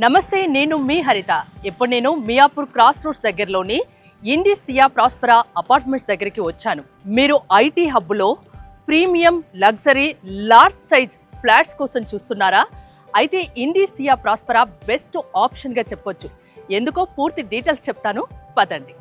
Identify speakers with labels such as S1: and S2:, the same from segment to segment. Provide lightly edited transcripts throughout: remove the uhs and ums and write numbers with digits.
S1: నమస్తే, నేను మీ హరిత. ఇప్పుడు నేను మియాపూర్ క్రాస్ రోడ్స్ దగ్గరలోని ఇండి సియా ప్రాస్పరా అపార్ట్మెంట్స్ దగ్గరికి వచ్చాను. మీరు ఐటీ హబ్లో premium luxury large size flats కోసం చూస్తున్నారా? అయితే ఇండి సియా ప్రాస్పరా బెస్ట్ ఆప్షన్గా చెప్పొచ్చు. ఎందుకో పూర్తి డీటెయిల్స్ చెప్తాను, పదండి.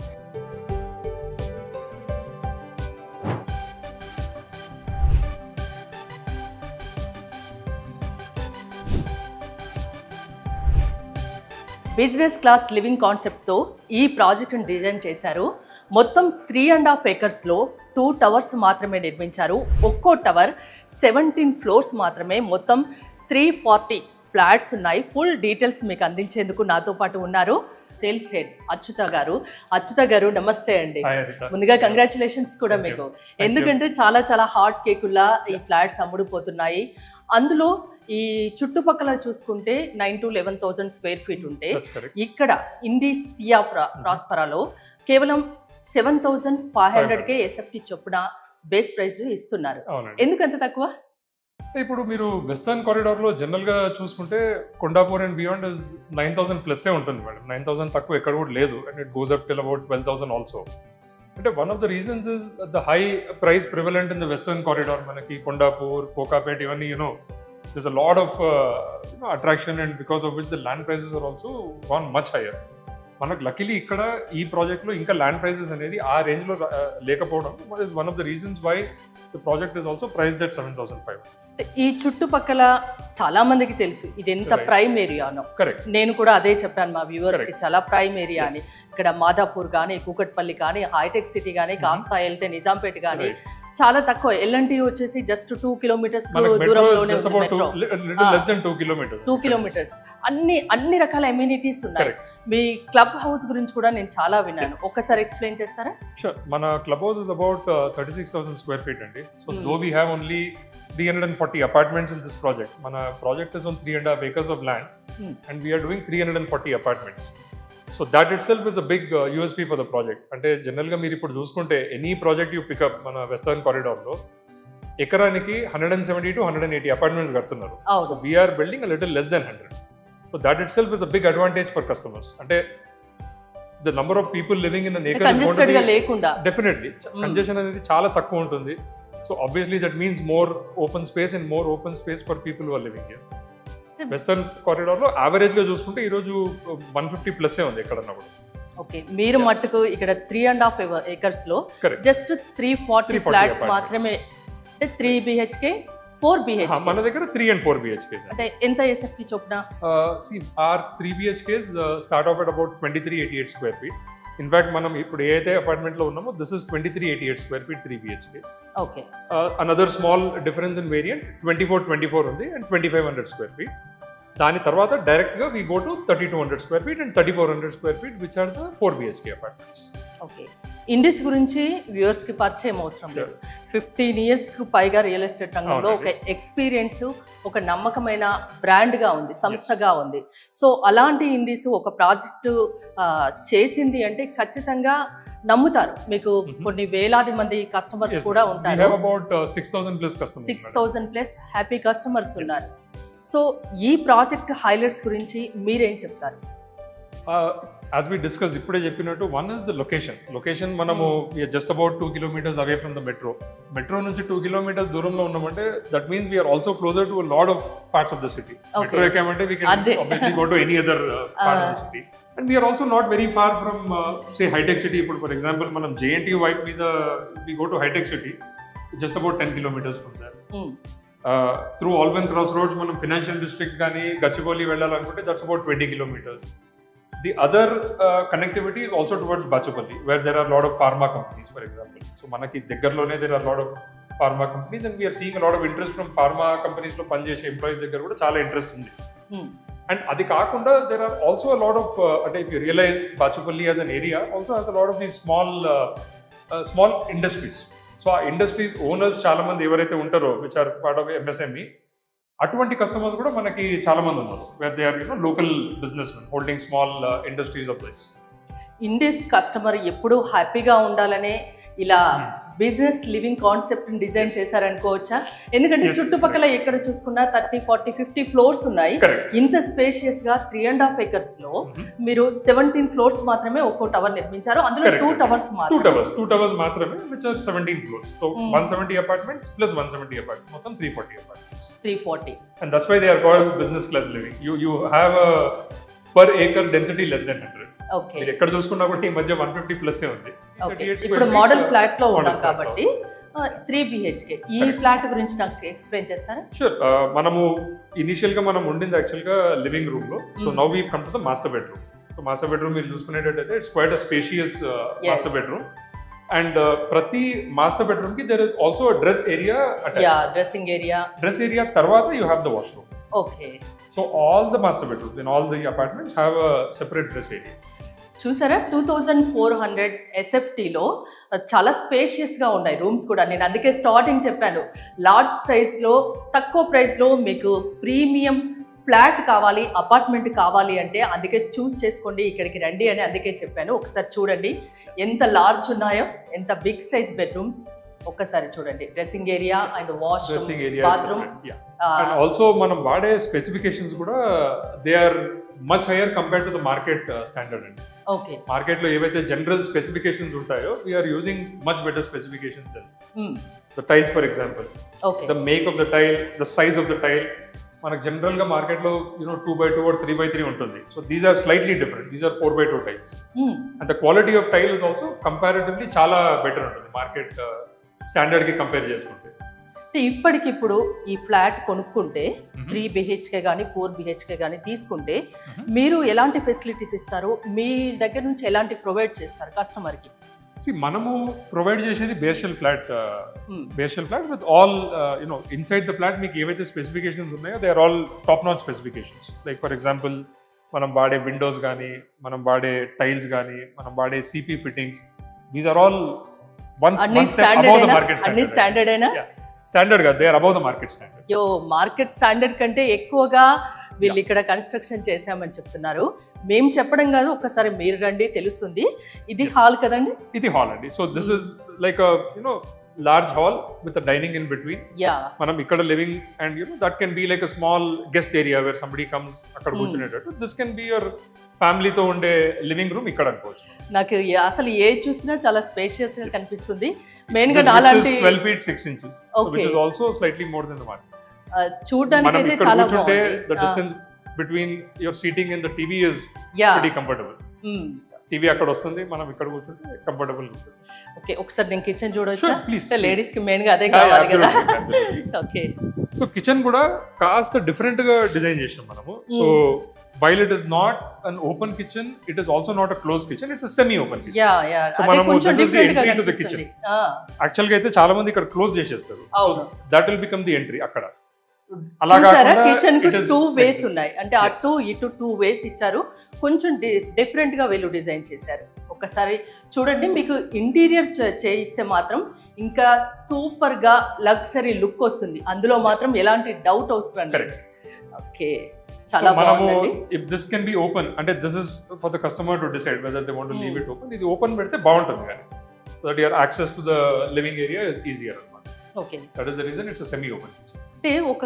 S1: బిజినెస్ క్లాస్ లివింగ్ కాన్సెప్ట్తో ఈ ప్రాజెక్ట్ని డిజైన్ చేశారు. మొత్తం 3.5 acresలో 2 towers మాత్రమే నిర్మించారు. ఒక్కో టవర్ 17 floors మాత్రమే. మొత్తం 340 ఫ్లాట్స్ ఉన్నాయి. ఫుల్ డీటెయిల్స్ మీకు అందించేందుకు నాతో పాటు ఉన్నారు సేల్స్ హెడ్ అచ్యుత గారు నమస్తే అండి. ముందుగా కంగ్రాచులేషన్స్ కూడా మీకు, ఎందుకంటే చాలా చాలా హాట్ కేకుల్లా ఈ ఫ్లాట్స్ అమ్ముడుపోతున్నాయి. అందులో ఈ చుట్టుపక్కల చూసుకుంటే 9,000 to 11,000 square feet ఉంటే ఇక్కడ ఇండి సియా ప్రాస్పరాలో కేవలం 7,500కే ఎస్ఎఫ్టీ చొప్పున బేస్ ప్రైస్ ఇస్తున్నారు. ఎందుకంత తక్కువ?
S2: ఇప్పుడు మీరు వెస్టర్న్ కారిడార్ లో జనరల్ గా చూసుకుంటే కొండాపూర్ అండ్ బియాండ్ 9,000 ప్లస్ ఉంటుంది మేడం. 9,000 తక్కువ ఎక్కడ కూడా లేదు. And it goes up till about 12,000 also. అంటే one of the reasons is the high price prevalent in the western corridor. మనకి కొండాపూర్, కోకాపేట్ ఇవన్నీ there's a lot of attraction, and because of which the land prices are also gone much higher. మనకు luckily ఇక్కడ ఈ ప్రాజెక్ట్లో ఇంకా land prices అనేది ఆ రేంజ్లో లేకపోవడం is one of the reasons why the project is also priced at 7,500.
S1: ఈ చుట్టుపక్కల చాలా మందికి తెలుసు ఇది ఎంత ప్రైమ్ ఏరియానో. కరెక్ట్, నేను కూడా అదే చెప్పాను మా వ్యూవర్స్ కి, చాలా ప్రైమ్ ఏరియా అని. ఇక్కడ మాదాపూర్ కానీ, కూకట్పల్లి కానీ, హైటెక్ సిటీ కానీ, కాస్త వెళ్తే నిజాంపేట కానీ చాలా తక్కువ. ఎల్ఎన్టీ వచ్చేసి జస్ట్ 2 kilometers దూరంలోనే, 2 kilometers. అన్ని రకాల ఎమ్యూనిటీస్ ఉన్నాయి. మీ క్లబ్ హౌస్ గురించి కూడా నేను చాలా విన్నాను, ఒక్కసారి ఎక్స్ప్లెయిన్ చేస్తారా?
S2: షూర్. మన club house is about 36,000 square feet అండి. So though we have only 340 apartments in this project. Mana project is on 3.5 acres of land, and we are doing 340 apartments. So that itself is a big USP for the project. Ante general ga meer ippudu chuskunte any project you pick up mana western corridor lo ekaraniki 170 to 180 apartments kartunnaru. So we are building a little less than 100. So that itself is a big advantage for customers. Ante the number of people living in an acre is going to be lekunda, definitely congestion anedi chaala takku untundi. So obviously that means more open space and more open space for people who are living here. Western corridor లో average గా చూసుకుంటే ఈ రోజు 150 plus ఉంది ఎక్కడన్నా కూడా.
S1: Okay, మీరు మట్టుకు ఇక్కడ 3.5 acres లో జస్ట్ 340 ఫ్లాట్స్ మాత్రమే. అంటే 3 BHK 4 BHK
S2: మన దగ్గర 3 and 4 BHK.
S1: అంటే ఎంత ఎస్ఎఫ్టీ చొప్పున?
S2: See, our 3 BHKs start off at about 2388 square feet. In fact, మనం ఇప్పుడు ఏదైతే అపార్ట్మెంట్ లో ఉన్నామో this is 2388 square feet 3 BHK.
S1: Okay.
S2: Another small difference in variant 2424 ఉంది and 2500 square feet. దాని తర్వాత డైరెక్ట్ గా we go to 3200 square feet and 3400 square feet which are the 4 BHK apartments.
S1: Okay, ఇండిస్ గురించి వ్యూవర్స్ కి పరిచయం అవసరం లేదు. 15 years కు పైగా రియల్ ఎస్టేట్ రంగంలో ఒక ఎక్స్పీరియన్స్, ఒక నమ్మకమైన బ్రాండ్ గా ఉంది, సంస్థగా ఉంది. సో అలాంటి ఇండిస్ ఒక ప్రాజెక్టు చేసింది అంటే ఖచ్చితంగా నమ్ముతారు. మీకు కొన్ని వేలాది మంది కస్టమర్స్ కూడా ఉంటారు.
S2: 6,000
S1: plus హ్యాపీ కస్టమర్స్ ఉన్నారు. సో ఈ ప్రాజెక్ట్ హైలైట్స్ గురించి మీరేం చెప్తారు?
S2: యాజ్ వి డిస్కస్ ఇప్పుడే చెప్పినట్టు, వన్ ఇస్ ద లొకేషన్. మనము just about 2 kilometers away from the metro నుంచి 2 kilometers దూరంలో ఉన్నామంటే that means we are also closer to lot of parts of the city. Metro ఎక్కామంటే we can obviously go to any other part of the city. And we are also not very far from say high-tech city. For example, manam JNTU vibe meeda we go to high-tech city, just about 10 kilometers from there. Through Alvan Crossroads manam financial district gaani Gachibowli vellalanunte that's about 20 kilometers. The other connectivity is also towards Bachapalli, where there are a lot of pharma companies, for example. So manaki దగ్గరలోనే there are a lot of pharma companies, and we are seeing a lot of interest from pharma companies లో పనిచేసే employees దగ్గర కూడా చాలా interest ఉంది. And అది కాకుండా there are also a lot of అంటే if you realize Bachapalli as an area also has a lot of these small industries. So ఆ ఇండస్ట్రీస్ ఓనర్స్ చాలా మంది ఎవరైతే ఉంటారో which are part of MSME, అటువంటి కస్టమర్స్ కూడా మనకి చాలా మంది ఉన్నారు, where they are local businessmen holding small industries of this.
S1: ఇండిస్ కస్టమర్ ఎప్పుడూ హ్యాపీగా ఉండాలనే ఇలా బిజినెస్ లివింగ్ కాన్సెప్ట్ డిజైన్ చేశారనుకోవచ్చా? ఎందుకంటే చుట్టుపక్కల ఎక్కడ చూసుకున్నా 30, 40, 50 ఫ్లోర్స్ ఉన్నాయి. ఇంత స్పేషియస్ గా 3.5 acres లో మీరు 17 ఫ్లోర్స్ మాత్రమే ఒక్కో టవర్ నిర్మించారు. అందులో 2 టవర్స్
S2: టూ టవర్స్ మాత్రమే which are 17 floors. So 170 apartments plus 170 apartments, మొత్తం 340 apartments.
S1: 340.
S2: And that's why they are called business class living. You have a per acre density less than 100.
S1: Okay.
S2: మీరు ఎక్కడ చూసుకున్నా కూడా ఈ మధ్య 150 ప్లస్ ఉంది.
S1: ఇప్పుడు మోడల్ ఫ్లాట్ లో ఉన్నాం కాబట్టి 3 BHK ఈ ఫ్లాట్ గురించి నాకు ఎక్స్ప్లెయిన్ చేస్తారా?
S2: షూర్. మనము ఇనిషియల్ గా మనం ఉండింది యాక్చువల్ గా లివింగ్ రూమ్ లో. So now we come to the master bedroom. So master bedroom మీరు చూసుకునేటట్టయితే it's quite a spacious master bedroom. And ప్రతి మాస్టర్ బెడ్రూమ్ కి there is also a dress area attached. Dress area తర్వాత you have the washroom.
S1: Okay.
S2: So all the master bedrooms in all the apartments have a separate dress area.
S1: చూసారా 2400 SFTలో చాలా స్పేషియస్గా ఉన్నాయి rooms కూడా. నేను అందుకే starting చెప్పాను, లార్జ్ సైజ్లో తక్కువ ప్రైస్లో మీకు ప్రీమియం ఫ్లాట్ కావాలి, అపార్ట్మెంట్ కావాలి అంటే అందుకే చూస్ చేసుకోండి, ఇక్కడికి రండి అని అందుకే చెప్పాను. ఒకసారి చూడండి ఎంత లార్జ్ ఉన్నాయో, ఎంత బిగ్ సైజ్ బెడ్రూమ్స్. ఒక్కసారి చూడండి, dressing area and washroom, bathroom.
S2: And also మనం వాడే స్పెసిఫికేషన్స్ కూడా they are much higher compare to the market standard అండి.
S1: ఓకే.
S2: మార్కెట్ లో ఏవైతే జనరల్ స్పెసిఫికేషన్స్ ఉంటాయో we're using much better specifications. The tiles for example, the make of the tile, the size of the tile. మనకు general గా market లో 2x2 or 3x3 ఉంటుంది. So these are slightly different. These are 4x2 tiles. And the quality of tile is also comparatively చాలా better ఉంటుంది market standard కి compare చేసుకుంటే.
S1: ఇప్పటికిప్పుడు ఈ ఫ్లాట్ కొనుక్కుంటే 3 BHK కానీ 4 BHK కానీ తీసుకుంటే మీరు ఎలాంటి ఫెసిలిటీస్ ఇస్తారు? మీ దగ్గర నుంచి ఎలాంటి ప్రొవైడ్ చేస్తారు కస్టమర్కి?
S2: మనము ప్రొవైడ్ చేసేది bare flat with all inside the flat మీకు ఏవైతే స్పెసిఫికేషన్స్ ఉన్నాయో they are all top notch specifications. Like for example మనం వాడే విండోస్ కానీ, మనం వాడే టైల్స్ కానీ, మనం వాడే CP fittings, these are all standard గా they are above the market standard.
S1: యో, మార్కెట్ స్టాండర్డ్ కంటే ఎక్కువగా వీళ్ళు ఇక్కడ కన్స్ట్రక్షన్ చేశామని చెప్తున్నారు. మేము చెప్పడం కాదు, ఒక్కసారి మీరు రండి తెలుస్తుంది. ఇది హాల్ కదండి?
S2: ఇది హాల్ అండి. So this is like large hall with dining in between. మనం ఇక్కడ living and that can be like a small guest area where somebody comes అక్కడ కూర్చునేటట్టు. దిస్ కెన్ బి యువర్ ఫ్యామిలీతో ఉండే లివింగ్ రూమ్ ఇక్కడ అనుకోవచ్చు.
S1: నాకు అసలు ఏ చూసినా చాలా స్పేషియస్ గా కనిపిస్తుంది. మెయిన్ గా నాలాంటి
S2: 12 feet 6 inches, which is also slightly more than the market.
S1: చూడడానికి అయితే చాలా బాగుంది.
S2: The distance between your seating and the TV is pretty comfortable. TV అక్కడ వస్తుంది, మనం ఇక్కడ కూర్చుంటే కంఫర్టబుల్ ఉంటుంది.
S1: ఓకే, ఒకసారి నేను కిచెన్ చూడొచ్చు?
S2: ప్లీజ్.
S1: లేడీస్ కి మెయిన్ గా అదే కావాలి కదా. ఓకే.
S2: సో కిచెన్ కూడా కాస్త డిఫరెంట్ గా డిజైన్ చేసాం మనము. So while it is not an open kitchen, it is also not a closed kitchen, it's a semi open kitchen. So manamu this is the entry to the kitchen. Actually అయితే చాలా మంది ఇక్కడ close చేసేస్తారు. That will become the entry అక్కడ.
S1: అలాగా kitchen కి 2 ways ఉన్నాయి. అంటే అటు ఇటు 2 ways ఇచ్చారు. కొంచెం డిఫరెంట్ గా వీళ్ళు డిజైన్ చేశారు. ఒకసారి చూడండి, మీకు ఇంటీరియర్ చేయిస్తే మాత్రం ఇంకా సూపర్ గా లగ్జరీ లుక్ వస్తుంది. అందులో మాత్రం ఎలాంటి డౌట్ అవసరం లేదు. ఓకే, చాలా బాగుంది.
S2: If this can be open, అంటే this is for the customer to decide whether they want to leave it open. ఇది ఓపెన్ పెడితే బాగుంటుంది కానీ, so that your access to the living area is easier అన్నమాట.
S1: Okay,
S2: that is the reason it's a semi open.
S1: అంటే ఒక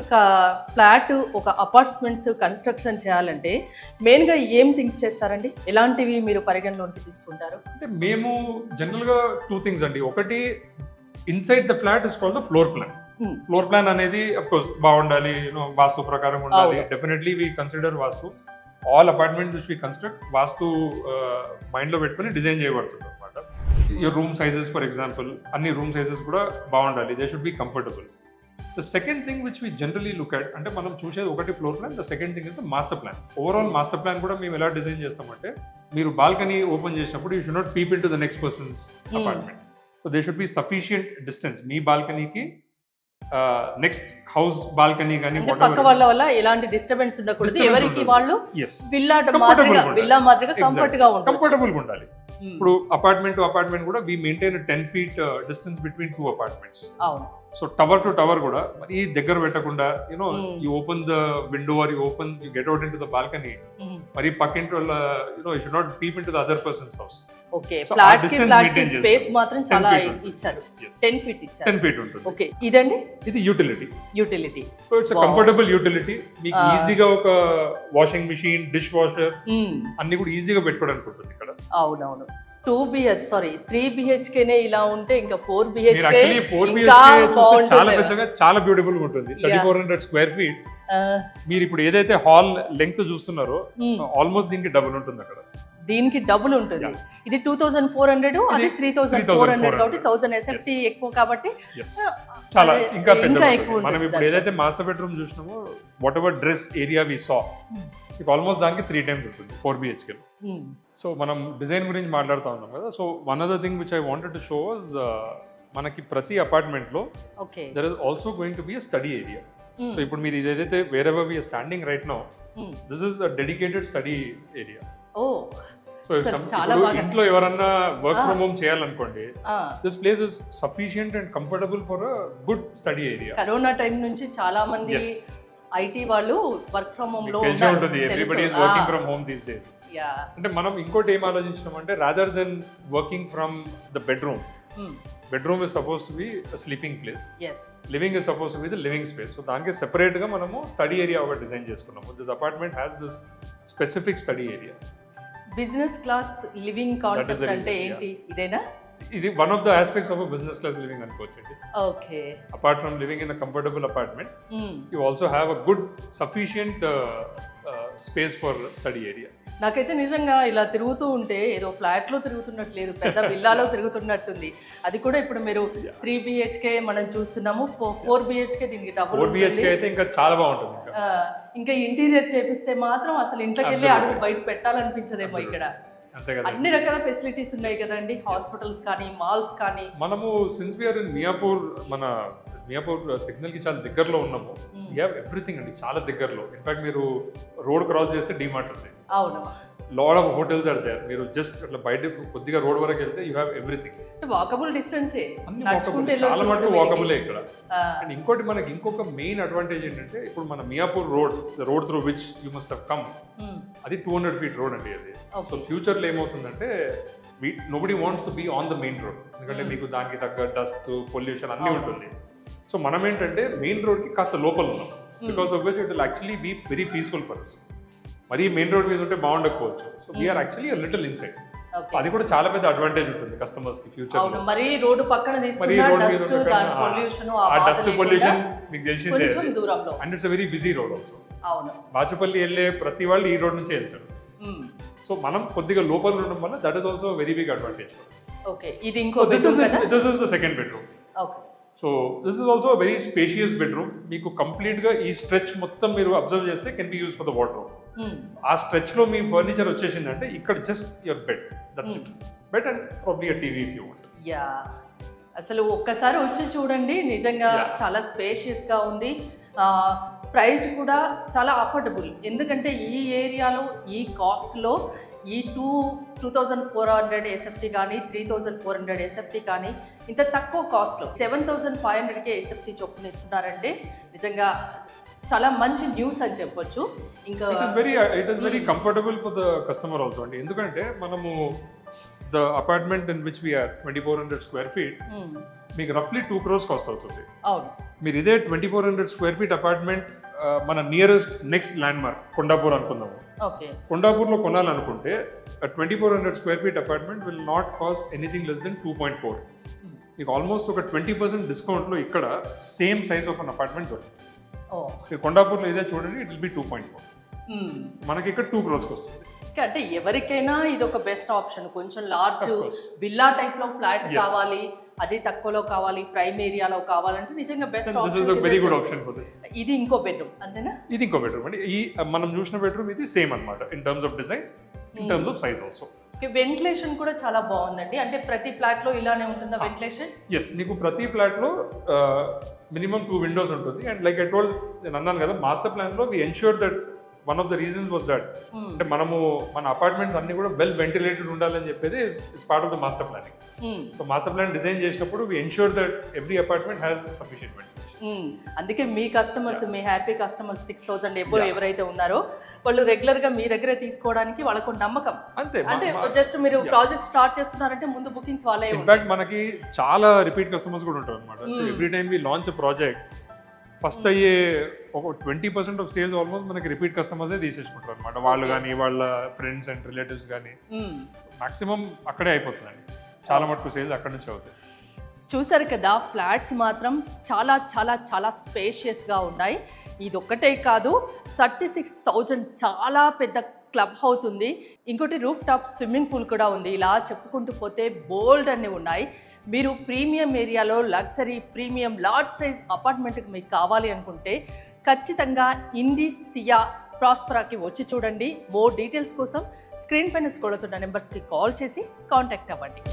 S1: flat, ఒక apartments construction చేయాలంటే main గా ఏం థింక్ చేస్తారండి? ఎలాంటివి మీరు పరిగణలోకి తీసుకుంటారు?
S2: అంటే మేము జనరల్ గా 2 things అండి. ఒకటి, inside the flat is called the floor plan. Floor plan అనేది అఫ్ కోర్స్ బాగుండాలి, వాస్తు ప్రకారం ఉండాలి. Definitely we consider vastu. All apartments which we construct vastu mind లో పెట్టుకుని డిజైన్ చేయబడుతుంది అనమాట. Your room sizes for example, అన్ని రూమ్ సైజెస్ కూడా బాగుండాలి. They should be comfortable. The second thing which we generally look at, అంటే మనం చూసేది ఒకటి floor plan, the second thing is the master plan. Overall master plan కూడా మేము ఎలా డిజైన్ చేస్తామంటే, మీరు బాల్కనీ ఓపెన్ చేసినప్పుడు you should not peep in to the next person's apartment. So they should be sufficient distance మీ బాల్కనీకి next house balcony కానీ
S1: పక్క వాళ్ళ వల్ల ఎలాంటి డిస్టర్బెన్స్ ఉండకూడదు. ఎవరికి వాళ్ళు విల్లా మాదిరిగా
S2: కంఫర్టబుల్ గా ఉండాలి. ఇప్పుడు అపార్ట్మెంట్ టు అపార్ట్మెంట్ కూడా we maintain 10 feet distance between 2 apartments. So tower to tower కూడా మరి దగ్గర పెట్టకుండా you open the window or you get out in to the balcony. మరి పక్కింటి వాళ్ళ you should not peep in to the other person's house.
S1: Okay
S2: So,
S1: flat
S2: ఆ
S1: కి
S2: distance
S1: flat కి
S2: maintain
S1: స్పేస్
S2: చేస్తాం.
S1: మాత్రం
S2: 10
S1: చాలా
S2: feet ఉంటుంది.
S1: ఇచ్చారు.
S2: Yes, yes.
S1: 10 ఫీట్ ఇచ్చారు.
S2: 10 feet ఉంటుంది.
S1: ఓకే ఇదండి
S2: ఇది utility.
S1: Utility.
S2: So it's comfortable utility. మీకు ఈజీగా ఒక వాషింగ్ మిషన్, డిష్ వాషర్ అన్ని కూడా ఈజీగా పెట్టుకోవడానికి ఉంటుంది ఇక్కడ.
S1: అవునవును. 2 BH సారీ 3 BHK నే ఇలా ఉంటే ఇంకా 4
S2: మీరు
S1: BHK
S2: యాక్చువల్లీ 4
S1: ఇంకా
S2: BHK చూస్తే చాలా
S1: బాగుంటుంది.
S2: పెద్దగా చాలా బ్యూటిఫుల్ గా ఉంటుంది. 3400 స్క్వేర్ ఫీట్. మీరు ఇప్పుడు ఏదైతే హాల్ లెంగ్త్ చూస్తున్నారో ఆల్మోస్ట్ దీనికి డబుల్ ఉంటుంది అక్కడ.
S1: దీనికి డబుల్ ఉంటుంది. ఇది 2400 అది 3400 కాబట్టి 1000 SFT ఎక్కువ కాబట్టి
S2: Yes. చాలా ఇంకా పెద్ద
S1: ఇంకా ఎక్కువ
S2: మనం ఇప్పుడు
S1: ఉంటుంది.
S2: ఏదైతే మాస్టర్ బెడ్రూమ్ చూసినామో whatever dress area we saw మీకు ఆల్మోస్ట్ దానికి 3 times ఉంటుంది 4 BHK. సో మనం డిజైన్ గురించి మాట్లాడుతూ ఉన్నాం కదా. So one other thing which I wanted to show was మనకి ప్రతి అపార్ట్మెంట్ లో
S1: okay
S2: there is also going to be a study area. So ఇప్పుడు మీరు ఏదైతే wherever we are standing right now this is a dedicated study area.
S1: Oh
S2: so ఇంట్లో ఎవరన్నా work from home చేయాలనుకోండి this place is sufficient and comfortable for a good study area.
S1: Corona time నుంచి చాలా మంది IT వాళ్ళు work from home లో
S2: తెలిసే ఉంటుంది. Everybody is working from home these days. అంటే మనం ఇంకోటి ఏం ఆలోచించినాం అంటే rather than working from the bedroom, bedroom is suppose to be sleeping place, living is suppose to be the living space. So దానికి separate గా మనము స్టడీ ఏరియా ఒకటి design చేసుకున్నాము. This apartment has this specific study area.
S1: Business class living concept అంటే ఏంటి? ఇదేనా?
S2: ఇది one of the aspects of business class living అనుకోవచ్చండి.
S1: Okay
S2: apart from living in a comfortable apartment you also have a good sufficient space for study area.
S1: నాకైతే నిజంగా ఇలా తిరుగుతూ ఉంటే ఏదో ఫ్లాట్ లో తిరుగుతున్నట్టు లేదు, పెద్ద విల్లాలో తిరుగుతున్నట్టుంది. అది కూడా ఇప్పుడు మీరు 3 BHK మనం చూస్తున్నాము, 4 BHK దీనికి డబుల్
S2: 4 BHK అయితే ఇంకా చాలా బాగుంటుంది.
S1: ఇంకా ఇంటీరియర్ చేపిస్తే మాత్రం అసలు ఇంట్లోకి వెళ్ళి అడుగు బయట పెట్టాలనిపించదేమో. ఇక్కడ అన్ని రకాల ఫెసిలిటీస్ ఉన్నాయి కదండి, హాస్పిటల్స్ కానీ మాల్స్ కానీ.
S2: మనము సిన్స్ వీఆర్ ఇన్ మియాపూర్, మన మియాపూర్ సిగ్నల్ కి చాలా దగ్గరలో ఉన్నాము. యూ హ్యావ్ ఎవ్రీథింగ్ అండి, చాలా దగ్గరలో. ఇన్ఫాక్ట్ మీరు రోడ్ క్రాస్ చేస్తే డిమార్ట్ ఉంది.
S1: అవును,
S2: lot of hotels are there. మీరు జస్ట్ అట్లా బయట కొద్దిగా రోడ్ వరకు వెళ్తే యూ హ్యావ్ ఎవ్రీథింగ్.
S1: వాకబుల్ డిస్టెన్సే,
S2: అన్ని వాకబుల్, చాలా మటుకు వాకబులే ఇక్కడ. అండ్ ఇంకోటి మనకి ఇంకొక మెయిన్ అడ్వాంటేజ్ ఏంటంటే ఇప్పుడు మన Miyapur road, the road through which you must have come, అది 200 feet రోడ్ అండి అది. సో ఫ్యూచర్లో ఏమవుతుందంటే nobody wants to be on the main road, ఎందుకంటే మీకు దానికి తగ్గ డస్ట్, పొల్యూషన్ అన్నీ ఉంటుంది. సో మనం ఏంటంటే మెయిన్ రోడ్కి కాస్త లోపల ఉన్నాం, because of which it will actually be very peaceful for us. మరి మెయిన్ రోడ్ మీద ఉంటే బాగుండకపోవచ్చు. So we are actually a little inside. అది కూడా చాలా పెద్ద అడ్వాంటేజ్ ఉంటుంది కస్టమర్స్ కి ఫ్యూచర్ లో.
S1: మరి రోడ్డు పక్కన
S2: డస్ట్ పొల్యూషన్ మీకు తెలిసిందే,
S1: దూరంలో.
S2: And it's a very busy road also.
S1: అవును,
S2: బాచపల్లి వెళ్ళే ప్రతి వాళ్ళు ఈ రోడ్ నుంచే వెళ్తారు. సో మనం కొద్దిగా లోపల ఉండడం వల్ల that is also very big advantage for us.
S1: Okay, ఇది ఇంకో
S2: this is the second bedroom.
S1: Okay,
S2: so this is also very spacious bedroom. మీకు కంప్లీట్ గా ఈ స్ట్రెచ్ మొత్తం మీరు అబ్జర్వ్ చేస్తే can be use for the wardrobe. ఆ stretch లో మీ ఫర్నిచర్ వచ్చేసిందంటే ఇక్కడ just your bed, that's it. Bed and probably a TV if you want.
S1: Yeah, అసలు ఒక్కసారి వచ్చి చూడండి, నిజంగా చాలా స్పేషియస్ గా ఉంది. ప్రైస్ కూడా చాలా అఫోర్డబుల్, ఎందుకంటే ఈ ఏరియాలో ఈ కాస్ట్లో ఈ 2400 SFT కానీ 3400 SFT కానీ ఇంత తక్కువ కాస్ట్లో 7500కే SFT చొప్పున ఇస్తున్నారంటే నిజంగా చాలా మంచి న్యూస్ అని చెప్పొచ్చు. ఇంకా
S2: it is very comfortable for the customer also అండి, ఎందుకంటే మనము the apartment in which we're 2400 square feet మీకు రఫ్లీ 2 crores కాస్ట్ అవుతుంది.
S1: అవును,
S2: మీరు ఇదే 2400 square feet అపార్ట్మెంట్ మన nearest next landmark Kondapur అనుకుందాము.
S1: ఓకే,
S2: కొండాపూర్లో కొనాలనుకుంటే 2400 square feet apartment will not cost anything less than 2.4. మీకు ఆల్మోస్ట్ ఒక 20% డిస్కౌంట్లో ఇక్కడ same size of an apartment దొరుకుతుంది. మీరు కొండాపూర్లో ఇదే చూడండి, ఇట్ విల్ బి 2.4. మనకి ఇక్కడ 2 crores వస్తుంది.
S1: అంటే ఎవరికైనా ఇది ఒక బెస్ట్ ఆప్షన్. కొంచెం లార్జ్ విల్లా టైప్ లో ఫ్లాట్ కావాలి, అది తక్కువలో కావాలి, ప్రైమ్ ఏరియాలో కావాలంటే నిజంగా best option.
S2: Very good option for this.
S1: ఇది ఇంకో బెడ్రూమ్ అంతేనా?
S2: ఇది ఇంకో బెడ్రూమ్ అండి. ఈ మనం చూసిన బెడ్రూమ్ ఇది సేమ్ అన్నమాట in terms of design, in terms of size also.
S1: Ventilation కూడా చాలా బాగుందండి. అంటే ప్రతి ఫ్లాట్ లో ఇలానే ఉంటుందా వెంటిలేషన్?
S2: ఎస్, మీకు ప్రతి ఫ్లాట్ లో మినిమం 2 windows ఉంటుంది. అండ్ లైక్ ఐ టోల్డ్, నేను అన్నాను కదా మాస్టర్ ప్లాన్ లో we ensure that one of the reasons was that అంటే మనము మన అపార్ట్మెంట్స్ అన్ని కూడా వెల్ వెంటిలేటెడ్ ఉండాలని చెప్పేది is part of the master planning. So master plan design చేసినప్పుడు we ensure that every apartment has sufficient ventilation.
S1: అందుకే మీ కస్టమర్స్, మీ హ్యాపీ కస్టమర్స్ 6,000 ఎబో ఎవరైతే ఉన్నారో వాళ్ళు రెగ్యులర్ గా మీ దగ్గరే తీసుకోవడానికి వాళ్ళకు నమ్మకం.
S2: అంతే,
S1: అంటే జస్ట్ మీరు ప్రాజెక్ట్ స్టార్ట్ చేస్తున్నారంటే ముందు బుకింగ్స్ వాళ్ళే.
S2: ఇన్ఫాక్ట్ మనకి చాలా రిపీట్ కస్టమర్స్ కూడా ఉంటారు అనమాట. So every time we launch a project first అయ్యే ఒక 20% ఆఫ్ సేల్స్ ఆల్మోస్ట్ మనకి రిపీట్ కస్టమర్సే తీసేసుకుంటారు అనమాట. వాళ్ళు కానీ వాళ్ళ ఫ్రెండ్స్ అండ్ రిలేటివ్స్ కానీ మాక్సిమం అక్కడే అయిపోతుందండి. చాలా మటుకు సేల్స్ అక్కడ నుంచి అవుతాయి.
S1: చూసారు కదా, ఫ్లాట్స్ మాత్రం చాలా చాలా చాలా స్పేషియస్గా ఉన్నాయి. ఇది ఒక్కటే కాదు, 36,000 చాలా పెద్ద క్లబ్ హౌస్ ఉంది. ఇంకోటి రూఫ్ టాప్ స్విమ్మింగ్ పూల్ కూడా ఉంది. ఇలా చెప్పుకుంటూ పోతే బోల్డ్ అన్ని ఉన్నాయి. మీరు ప్రీమియం ఏరియాలో లగ్జరీ ప్రీమియం లార్జ్ సైజ్ అపార్ట్మెంట్కి మీకు కావాలి అనుకుంటే ఖచ్చితంగా ఇండిస్ సియా ప్రాస్పరాకి వచ్చి చూడండి. మోర్ డీటెయిల్స్ కోసం స్క్రీన్ పైన స్క్రోల్ అవుతున్న నెంబర్స్కి కాల్ చేసి కాంటాక్ట్ అవ్వండి.